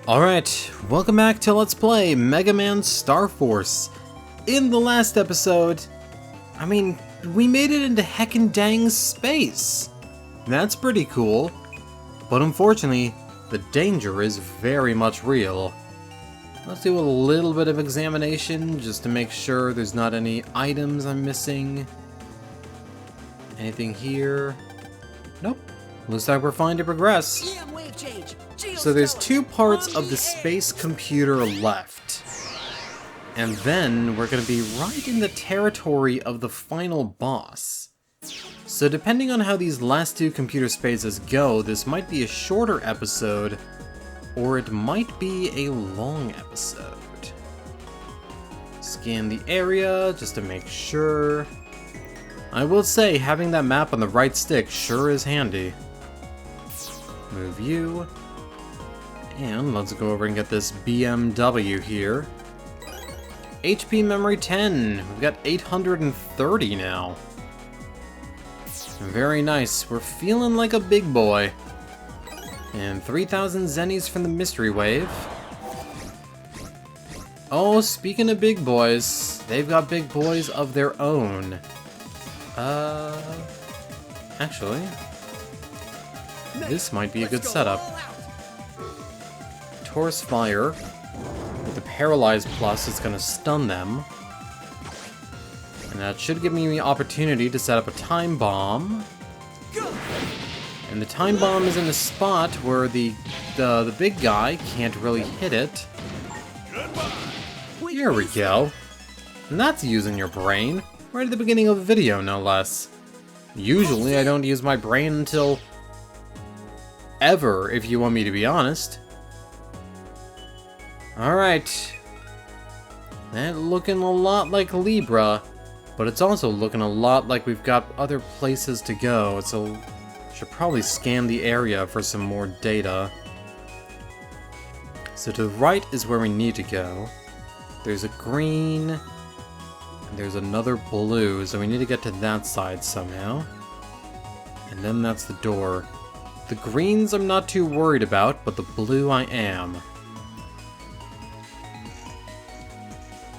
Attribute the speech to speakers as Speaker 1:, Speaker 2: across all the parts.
Speaker 1: Alright, welcome back to Let's Play Mega Man Star Force. In the last episode, we made it into heckin' dang space. That's pretty cool. But unfortunately, the danger is very much real. Let's do a little bit of examination just to make sure there's not any items I'm missing. Anything here? Nope. Looks like we're fine to progress. So there's two parts of the space computer left. And then we're gonna be right in the territory of the final boss. So depending on how these last two computer spaces go, this might be a shorter episode, or it might be a long episode. Scan the area just to make sure. I will say, having that map on the right stick sure is handy. Move you. And let's go over and get this BMW here. HP memory 10. We've got 830 now. Very nice. We're feeling like a big boy. And 3,000 zennies from the mystery wave. Oh, speaking of big boys, they've got big boys of their own. Actually, this might be a good setup. Taurus Fire. With the Paralyze Plus, it's gonna stun them. And that should give me the opportunity to set up a Time Bomb. And the Time Bomb is in a spot where the big guy can't really hit it. Here we go. And that's using your brain. Right at the beginning of the video, no less. Usually I don't use my brain until ever, if you want me to be honest. Alright. That looking a lot like Libra, but it's also looking a lot like we've got other places to go, so should probably scan the area for some more data. So to the right is where we need to go. There's a green, and there's another blue, so we need to get to that side somehow. And then that's the door. The greens I'm not too worried about, but the blue I am.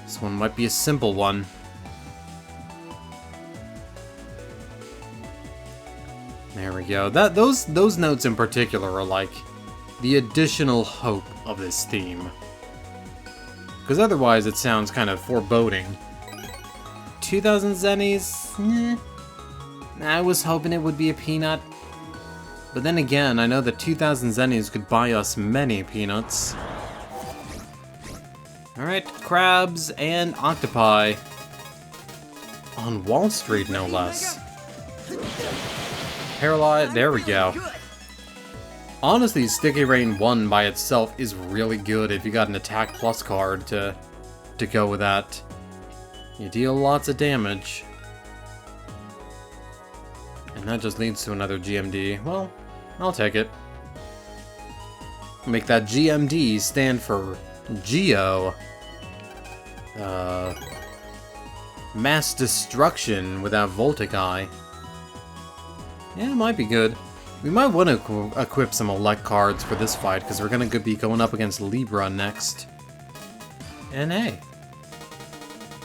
Speaker 1: This one might be a simple one. There we go. Those notes in particular are like the additional hope of this theme. Because otherwise it sounds kind of foreboding. 2,000 zennies? Nah. I was hoping it would be a peanut. But then again, I know that 2,000 zennies could buy us many peanuts. Alright, crabs and octopi. On Wall Street, no less. Paralyzed, there we go. Honestly, Sticky Rain 1 by itself is really good if you got an Attack Plus card to go with that. You deal lots of damage. And that just leads to another GMD. Well, I'll take it. Make that GMD stand for Geo. Mass Destruction without Voltic-Eye. Yeah, it might be good. We might want to equip some elect cards for this fight, because we're going to be going up against Libra next. And hey,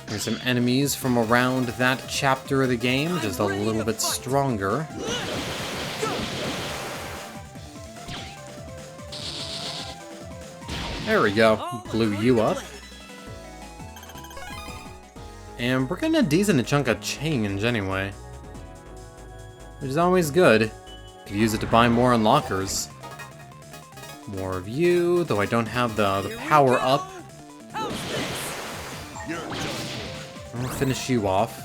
Speaker 1: there's some enemies from around that chapter of the game, just a little bit stronger. There we go, blew you up. And we're getting a decent chunk of change anyway. Which is always good. Could use it to buy more unlockers. More of you, though I don't have the power up. I'll finish you off.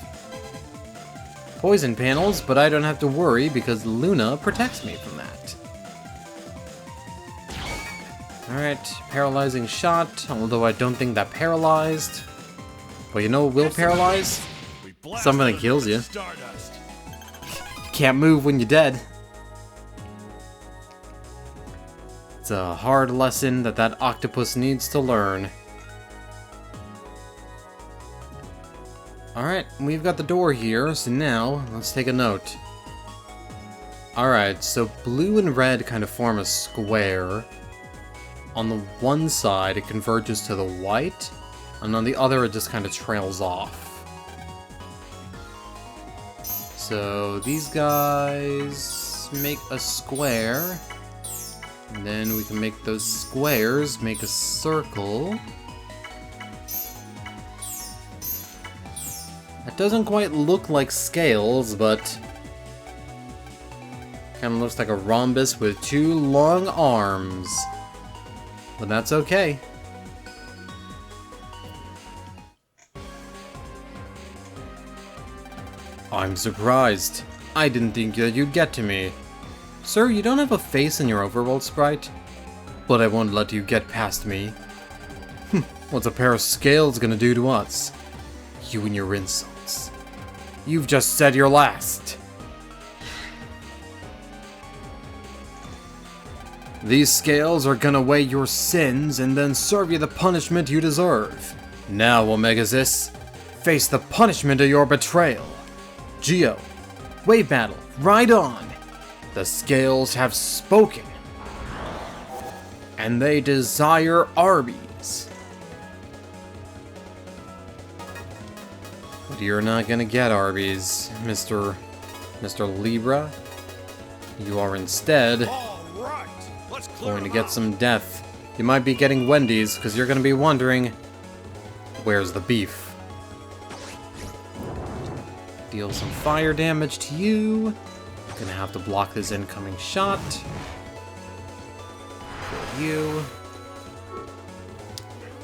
Speaker 1: Poison panels, but I don't have to worry because Luna protects me from that. Alright, paralyzing shot, although I don't think that paralyzed. But you know what will paralyze? Something that kills you. You can't move when you're dead. It's a hard lesson that octopus needs to learn. Alright, we've got the door here, so now let's take a note. Alright, so blue and red kind of form a square. on the one side it converges to the white, and on the other it just kind of trails off. So these guys make a square, and then we can make those squares make a circle. That doesn't quite look like scales, but kind of looks like a rhombus with two long arms. But that's okay. I'm surprised. I didn't think that you'd get to me. Sir, you don't have a face in your overworld sprite? But I won't let you get past me. What's a pair of scales gonna do to us? You and your insults. You've just said your last. These scales are gonna weigh your sins and then serve you the punishment you deserve. Now, Omegazis, face the punishment of your betrayal. Geo, wave battle, ride on! The scales have spoken. And they desire Arby's. But you're not gonna get Arby's, Mr. Libra. You are instead going to get some death. You might be getting Wendy's, because you're gonna be wondering, where's the beef? Deal some fire damage to you. Gonna have to block this incoming shot. For you.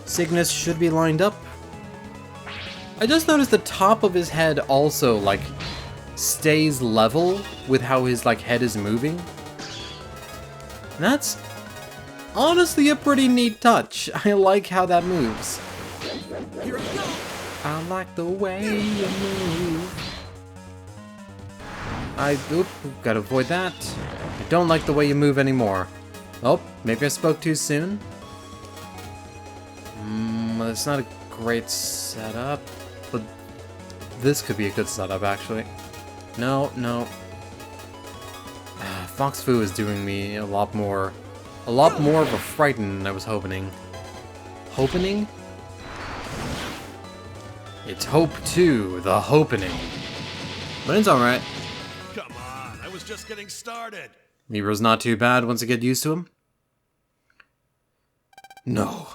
Speaker 1: Cygnus should be lined up. I just noticed the top of his head also, like, stays level with how his, like, head is moving. And that's honestly a pretty neat touch. I like how that moves.
Speaker 2: Here I go.
Speaker 1: I like the way you move. Oop, gotta avoid that. I don't like the way you move anymore. Oh, maybe I spoke too soon? It's not a great setup, but this could be a good setup, actually. No. Fox Fu is doing me a lot more of a frighten than I was hoping. Hopening? It's Hope 2, the Hopening. But it's alright.
Speaker 2: Come on, I was just getting started.
Speaker 1: Mibra's not too bad once I get used to him. No.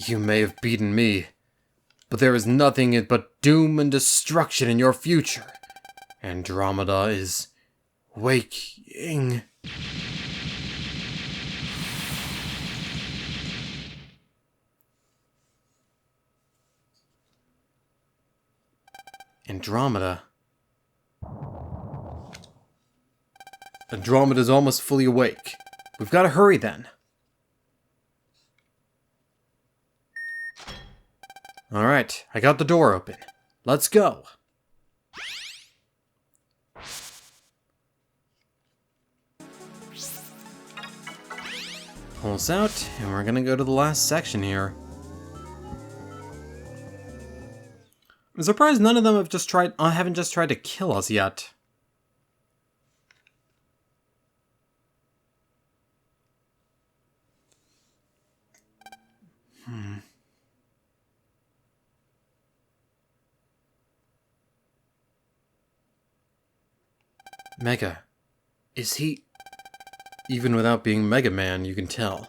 Speaker 1: You may have beaten me, but there is nothing but doom and destruction in your future. Andromeda is waking. Andromeda's almost fully awake. We've got to hurry then. Alright, I got the door open. Let's go. Pulse out, and we're gonna go to the last section here. I'm surprised none of them haven't just tried to kill us yet. Mega. Is he... Even without being Mega Man, you can tell.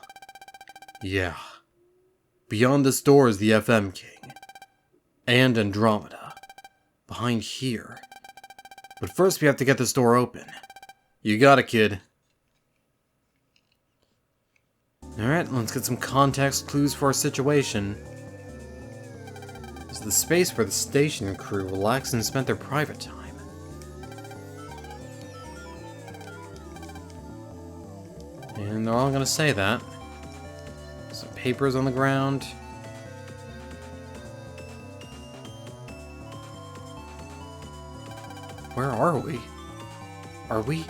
Speaker 1: Yeah. Beyond this door is the FM King. And Andromeda. Behind here. But first we have to get this door open. You got it, kid. Alright, let's get some context clues for our situation. This is the space where the station crew relaxed and spent their private time. And they're all gonna say that. Some papers on the ground. Where are we? Are we?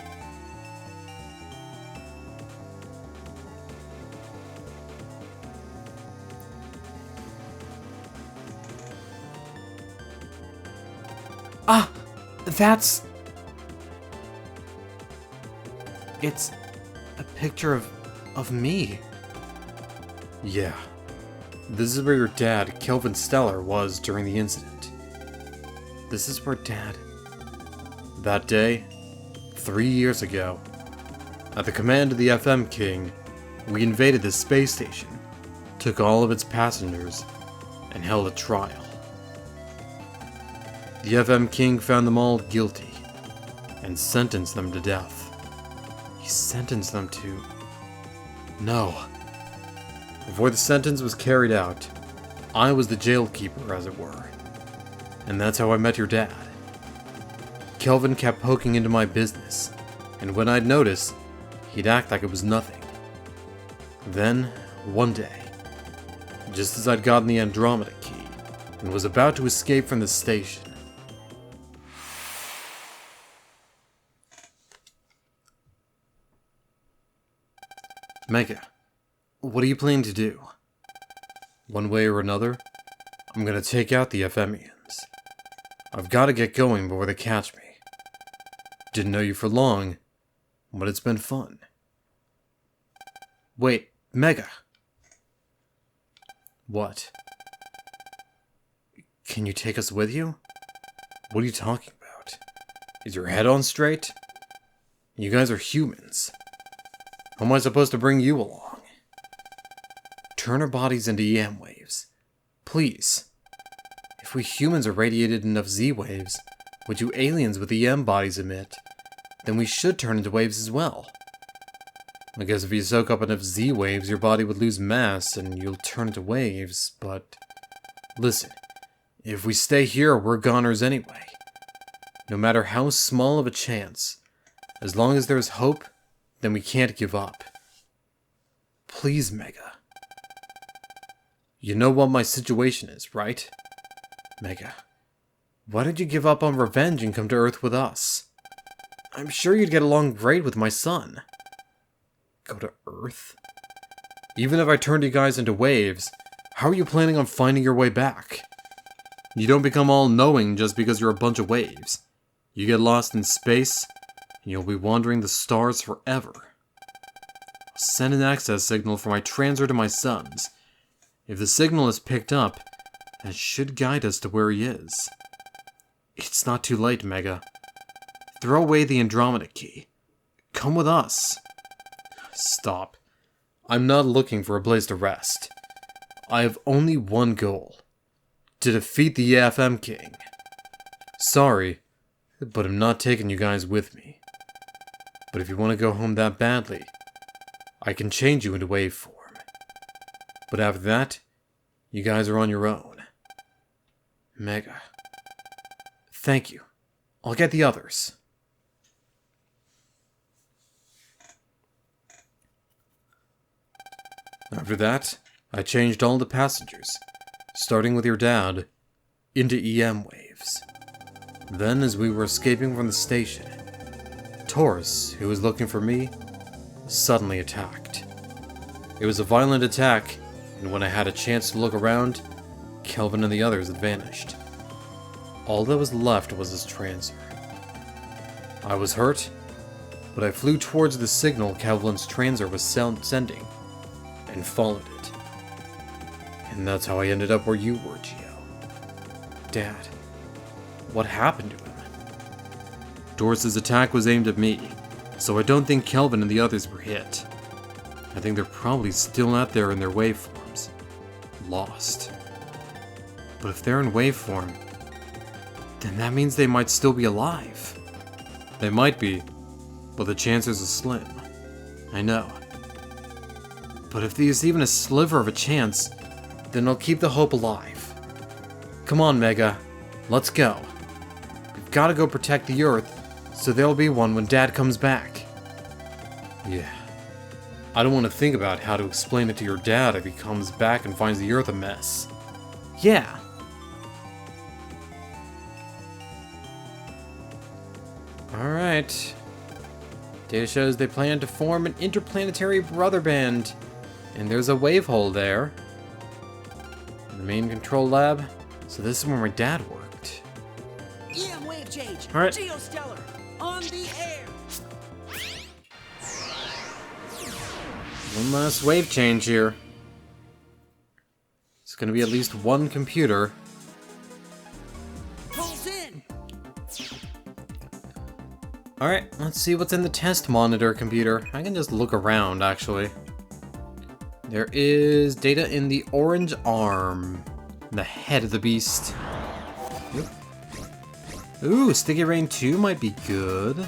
Speaker 1: Ah! That's... It's a picture of me. Yeah. This is where your dad, Kelvin Stellar, was during the incident. This is where Dad... That day, 3 years ago, at the command of the FM King, we invaded the space station, took all of its passengers, and held a trial. The FM King found them all guilty, and sentenced them to death. He sentenced them to... No. Before the sentence was carried out, I was the jailkeeper, as it were. And that's how I met your dad. Kelvin kept poking into my business, and when I'd notice, he'd act like it was nothing. Then, one day, just as I'd gotten the Andromeda key, and was about to escape from the station, Mega, what are you planning to do? One way or another, I'm gonna take out the FMians. I've gotta get going before they catch me. Didn't know you for long, but it's been fun. Wait, Mega! What? Can you take us with you? What are you talking about? Is your head on straight? You guys are humans. How am I supposed to bring you along? Turn our bodies into EM waves. Please. If we humans are radiated enough Z waves, which you aliens with EM bodies emit, then we should turn into waves as well. I guess if you soak up enough Z waves, your body would lose mass and you'll turn into waves, but... Listen, if we stay here, we're goners anyway. No matter how small of a chance, as long as there's hope, then we can't give up. Please, Mega. You know what my situation is, right? Mega, why did you give up on revenge and come to Earth with us? I'm sure you'd get along great with my son. Go to Earth? Even if I turned you guys into waves, how are you planning on finding your way back? You don't become all-knowing just because you're a bunch of waves. You get lost in space, and you'll be wandering the stars forever. I'll send an access signal for my transfer to my sons. If the signal is picked up, that should guide us to where he is. It's not too late, Mega. Throw away the Andromeda key. Come with us. Stop. I'm not looking for a place to rest. I have only one goal. To defeat the FM King. Sorry, but I'm not taking you guys with me. But if you want to go home that badly, I can change you into wave form. But after that, you guys are on your own. Mega. Thank you. I'll get the others. After that, I changed all the passengers, starting with your dad, into EM waves. Then, as we were escaping from the station, Taurus, who was looking for me, suddenly attacked. It was a violent attack, and when I had a chance to look around, Kelvin and the others had vanished. All that was left was his transfer. I was hurt, but I flew towards the signal Kelvin's transfer was sending, and followed it. And that's how I ended up where you were, Geo. Dad, what happened to him? Taurus's attack was aimed at me, so I don't think Kelvin and the others were hit. I think they're probably still out there in their waveforms, lost. But if they're in waveform, then that means they might still be alive. They might be, but the chances are slim. I know. But if there's even a sliver of a chance, then I'll keep the hope alive. Come on, Mega. Let's go. We've got to go protect the Earth, so there'll be one when Dad comes back. Yeah. I don't want to think about how to explain it to your dad if he comes back and finds the Earth a mess. Yeah. Alright. Data shows they plan to form an interplanetary brother band. And there's a wave hole there. In the main control lab. So this is where my dad worked.
Speaker 3: EM wave change.
Speaker 1: Alright.
Speaker 3: Geostellar. On the air.
Speaker 1: One last wave change here. It's gonna be at least one computer.
Speaker 3: Pulls in.
Speaker 1: Alright, let's see what's in the test monitor computer. I can just look around, actually. There is data in the orange arm. The head of the beast. Yep. Ooh, Sticky Rain 2 might be good.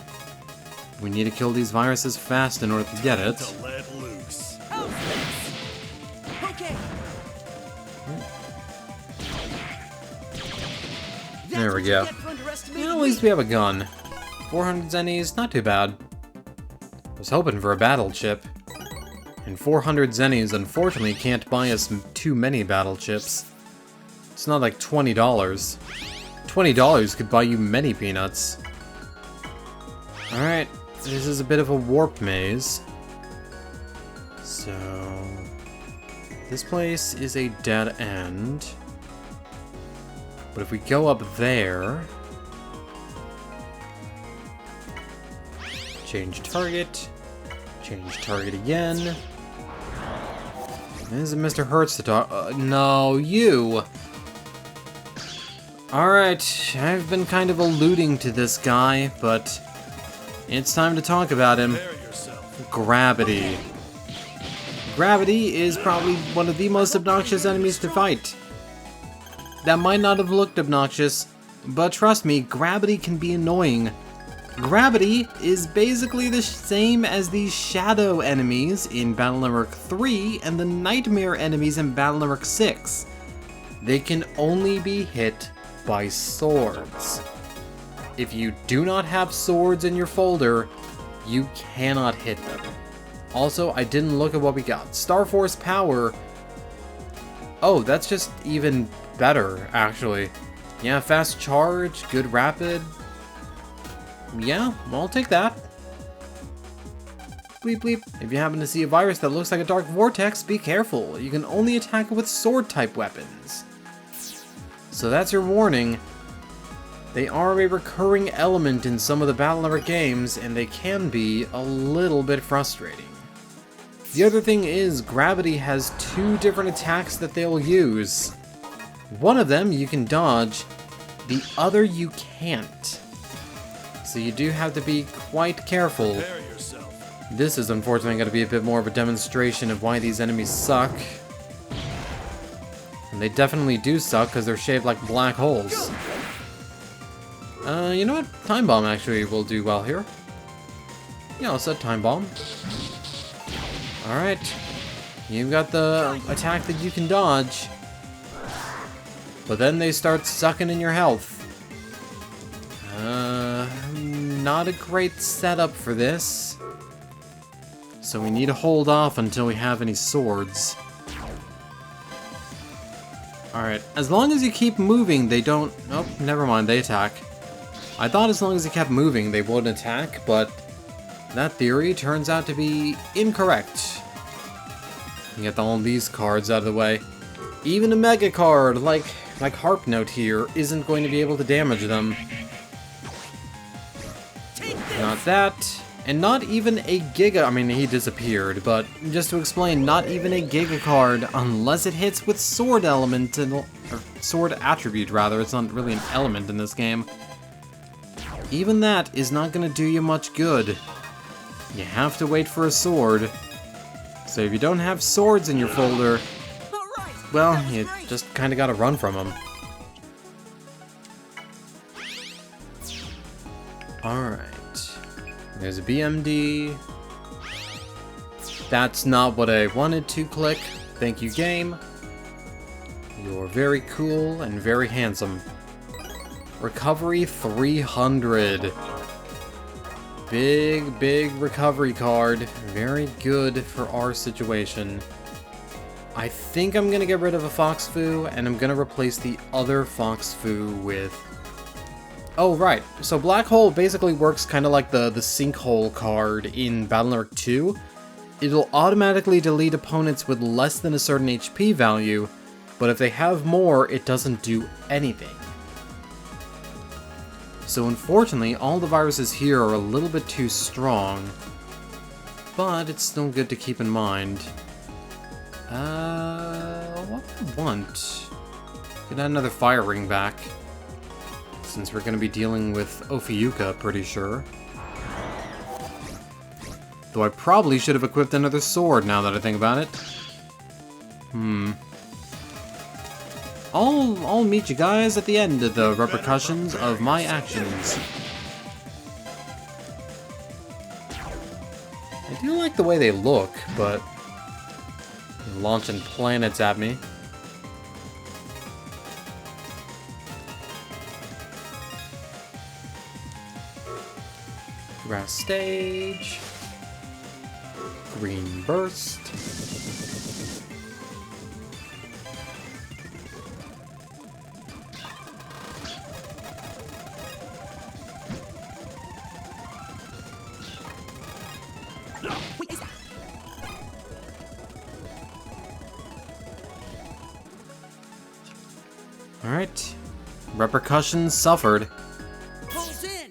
Speaker 1: We need to kill these viruses fast in order to get it.
Speaker 2: To let loose.
Speaker 3: Okay.
Speaker 1: There we go. Yeah, at least we have a gun. 400 zennies, not too bad. I was hoping for a battle chip. And 400 zennies unfortunately can't buy us too many battle chips. It's not like $20. $20 could buy you many peanuts. Alright, this is a bit of a warp maze. So... this place is a dead end. But if we go up there... change target. Change target again. This is Mr. Hertz to talk. No, you! Alright, I've been kind of alluding to this guy, but it's time to talk about him.
Speaker 2: Prepare yourself.
Speaker 1: Gravity. Gravity is probably one of the most obnoxious enemies to fight. That might not have looked obnoxious, but trust me, Gravity can be annoying. Gravity is basically the same as the shadow enemies in Battle Network 3 and the nightmare enemies in Battle Network 6. They can only be hit by swords. If you do not have swords in your folder, you cannot hit them. Also, I didn't look at what we got. Star Force Power. Oh, that's just even better, actually. Yeah, fast charge, good rapid. Yeah, I'll take that. Bleep bleep. If you happen to see a virus that looks like a dark vortex, be careful. You can only attack it with sword-type weapons. So that's your warning. They are a recurring element in some of the Battle Network games, and they can be a little bit frustrating. The other thing is, Gravity has two different attacks that they'll use. One of them you can dodge, the other you can't. So you do have to be quite careful.
Speaker 2: Prepare yourself.
Speaker 1: This is unfortunately going to be a bit more of a demonstration of why these enemies suck. And they definitely do suck because they're shaped like black holes. You know what? Time Bomb actually will do well here. Yeah, I'll set Time Bomb. Alright. You've got the attack that you can dodge. But then they start sucking in your health. Not a great setup for this. So we need to hold off until we have any swords. Alright, as long as you keep moving, they don't... Oh, never mind, they attack. I thought as long as you kept moving, they wouldn't attack, but that theory turns out to be incorrect. Get all these cards out of the way. Even a Mega card, like Harp Note here, isn't going to be able to damage them. Not that, and not even a Giga, I mean he disappeared, but just to explain, not even a Giga card unless it hits with sword element, or sword attribute rather, it's not really an element in this game. Even that is not going to do you much good. You have to wait for a sword. So if you don't have swords in your folder, well, you just kind of got to run from them. Alright. There's a BMD. That's not what I wanted to click. Thank you, game. You're very cool and very handsome. Recovery 300. Big recovery card. Very good for our situation. I think I'm gonna get rid of a Fox Fu, and I'm gonna replace the other Fox Fu with... Oh, right. So Black Hole basically works kind of like the Sinkhole card in Battle Network 2. It'll automatically delete opponents with less than a certain HP value, but if they have more, it doesn't do anything. So unfortunately, all the viruses here are a little bit too strong, but it's still good to keep in mind. What want? Get another fire ring back. Since we're gonna be dealing with Ophiuka, pretty sure. Though I probably should have equipped another sword now that I think about it. I'll meet you guys at the end of the repercussions of my actions. I do like the way they look, but launching planets at me. Grass stage. Green burst. Alright. Repercussions suffered.
Speaker 3: Pulse in.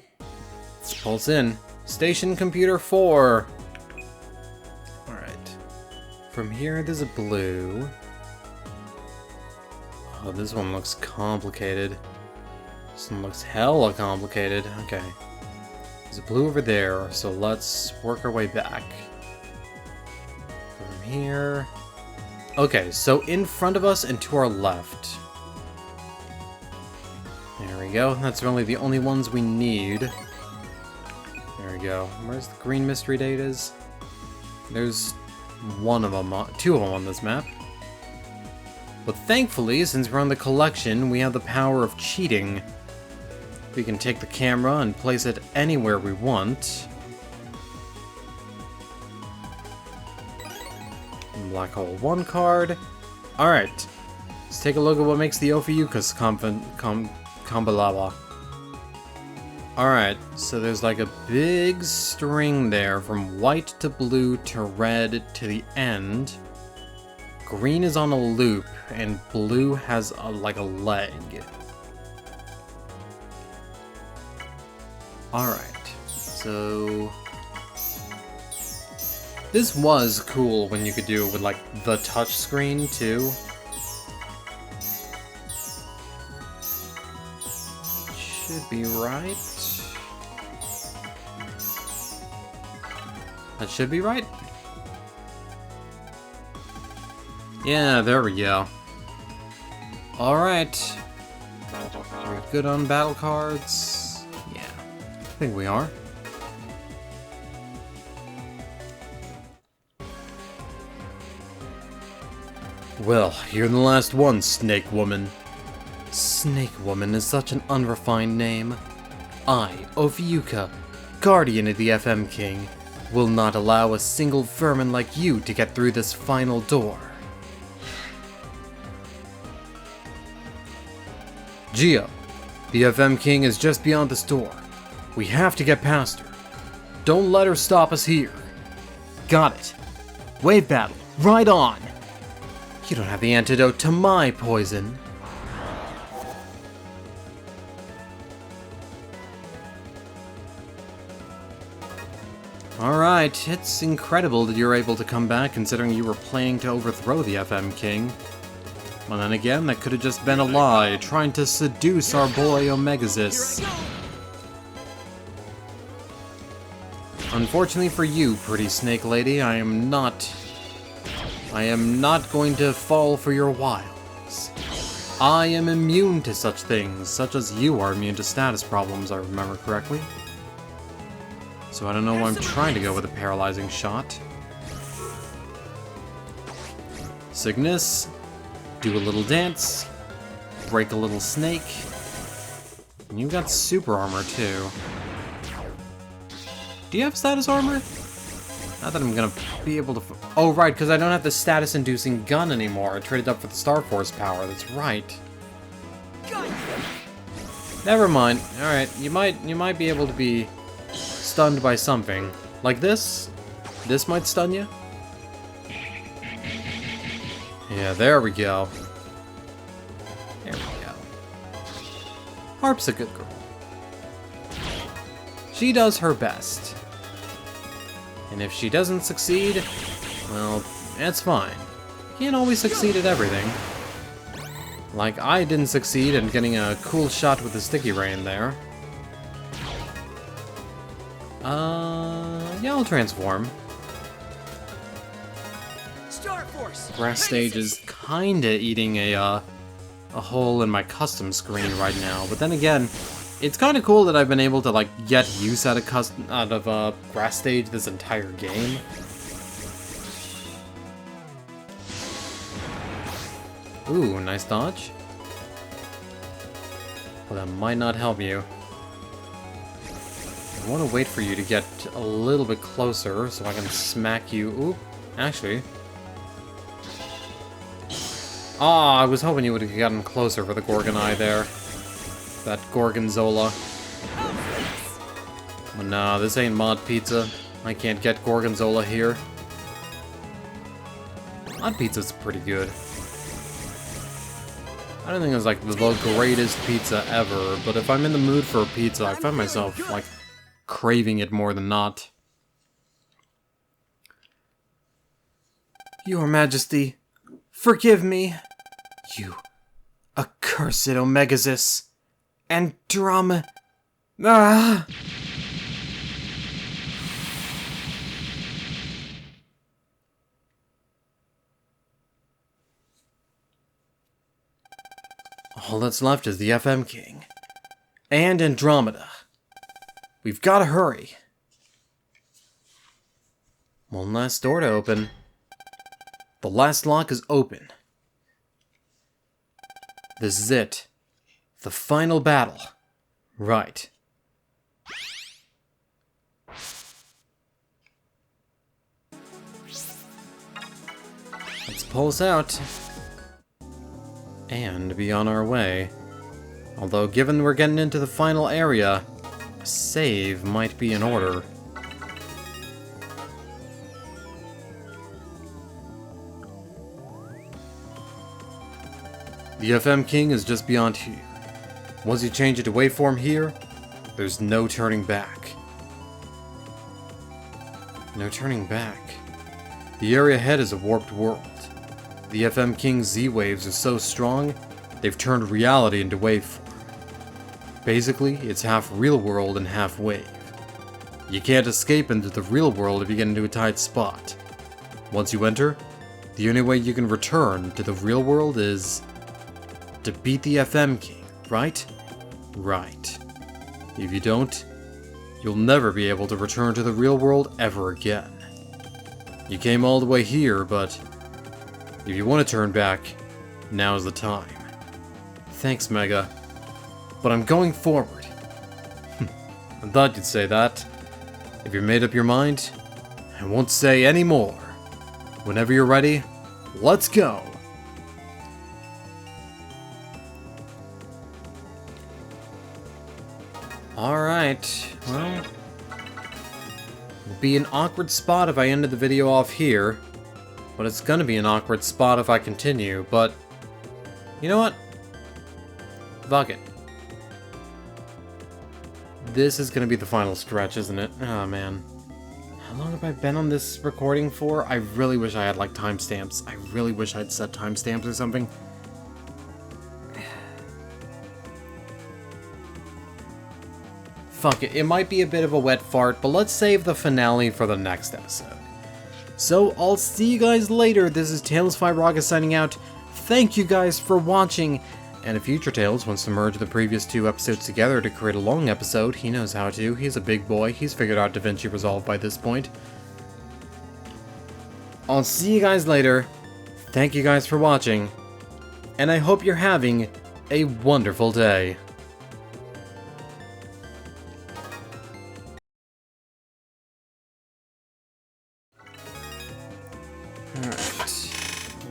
Speaker 1: Let's pulse in. Station Computer 4. Alright. From here, there's a blue. Oh, this one looks complicated. This one looks hella complicated. Okay. There's a blue over there, so let's work our way back. From here... Okay, so in front of us and to our left. There we go. That's really the only ones we need. There we go. Where's the green mystery datas? There's one of them, two of them on this map. But thankfully, since we're on the collection, we have the power of cheating. We can take the camera and place it anywhere we want. Black Hole 1 card. Alright. Let's take a look at what makes the Ophiuchus Kambalaba. Alright, so there's like a big string there from white to blue to red to the end. Green is on a loop, and blue has like a leg. Alright, so... This was cool when you could do it with like the touch screen too. Should be right. That should be right. Yeah, there we go. Alright. We're good on battle cards. Yeah, I think we are. Well, you're the last one, Snake Woman. Snake Woman is such an unrefined name. I, Ophiuka, Guardian of the FM King, will not allow a single vermin like you to get through this final door. Geo, the FM King is just beyond this door. We have to get past her. Don't let her stop us here. Got it. Wave battle, right on! You don't have the antidote to my poison. Alright, it's incredible that you're able to come back considering you were planning to overthrow the FM King. Well then again, that could have just been a lie, trying to seduce our boy Omegazis. Unfortunately for you, pretty snake lady, I am not going to fall for your wiles. I am immune to such things, such as you are immune to status problems, I remember correctly. So I don't know why I'm trying to go with a paralyzing shot. Cygnus, do a little dance, break a little snake. And you got super armor too. Do you have status armor? Not that I'm gonna be able to... Oh, right, because I don't have the status-inducing gun anymore. I traded up for the Star Force power, that's right. Never mind. Alright, you might be able to be stunned by something. Like this? This might stun you? Yeah, there we go. There we go. Harp's a good girl. She does her best. And if she doesn't succeed, well, that's fine. You can't always succeed at everything. Like, I didn't succeed in getting a cool shot with the Sticky Rain there. Yeah, I'll transform.
Speaker 3: Star Force.
Speaker 1: Grass Stage is kinda eating a hole in my custom screen right now, but then again, it's kinda cool that I've been able to, like, get use out of Grass Stage this entire game. Ooh, nice dodge. Well, that might not help you. I want to wait for you to get a little bit closer so I can smack you. Ooh, actually. Ah, I was hoping you would have gotten closer for the Gorgonite there. That Gorgonzola. But nah, this ain't Mod Pizza. I can't get Gorgonzola here. Mod Pizza's pretty good. I don't think it's like the greatest pizza ever, but if I'm in the mood for a pizza, I find myself, like, craving it more than not. Your Majesty, forgive me. You accursed Omegazus. Andromeda. Ah! All that's left is the FM King. And Andromeda. We've gotta hurry. One last door to open. The last lock is open. This is it. The final battle. Right. Let's pull us out. And be on our way. Although, given we're getting into the final area, a save might be in order. The FM King is just beyond here. Once you change it to waveform here, there's no turning back. No turning back. The area ahead is a warped world. The FM King's Z-Waves are so strong, they've turned reality into waveform. Basically, it's half real world and half wave. You can't escape into the real world if you get into a tight spot. Once you enter, the only way you can return to the real world is to beat the FM King, right? Right. If you don't, you'll never be able to return to the real world ever again. You came all the way here, but if you want to turn back, now's the time. Thanks, Mega. But I'm going forward. I thought you'd say that. If you made up your mind, I won't say any more. Whenever you're ready, let's go! Alright, well... it'll be an awkward spot if I ended the video off here. But it's gonna be an awkward spot if I continue, but... you know what? Fuck it. This is gonna be the final stretch, isn't it? Oh, man. How long have I been on this recording for? I really wish I had, like, timestamps. I really wish I'd set timestamps or something. Fuck it. It might be a bit of a wet fart, but let's save the finale for the next episode. So, I'll see you guys later. This is Tails5Rocket signing out. Thank you guys for watching. And if Future Tales wants to merge the previous two episodes together to create a long episode, he knows how to. He's a big boy. He's figured out DaVinci Resolve by this point. I'll see you guys later. Thank you guys for watching. And I hope you're having a wonderful day. Alright.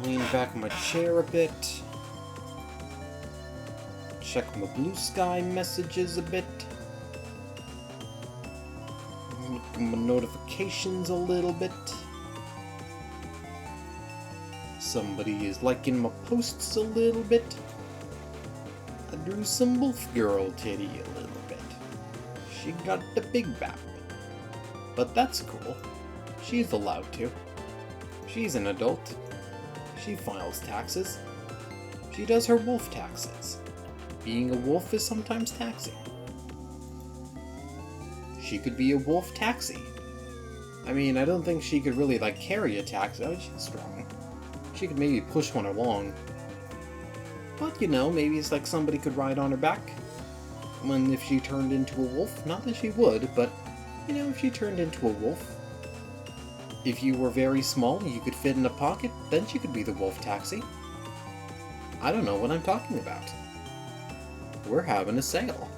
Speaker 1: Lean back in my chair a bit. Check my blue sky messages a bit. Look at my notifications a little bit. Somebody is liking my posts a little bit. I drew some wolf girl titty a little bit. She got the big bap. But that's cool. She's allowed to. She's an adult. She files taxes. She does her wolf taxes. Being a wolf is sometimes taxing. She could be a wolf taxi. I mean, I don't think she could really, like, carry a taxi. Oh, she's strong. She could maybe push one along. But, you know, maybe it's like somebody could ride on her back. If she turned into a wolf. Not that she would, but, you know, if she turned into a wolf. If you were very small, you could fit in a pocket, then she could be the wolf taxi. I don't know what I'm talking about. We're having a sale.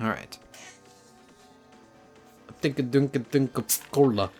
Speaker 1: Alright. Think-a-dunk-a-dunk-a-cola.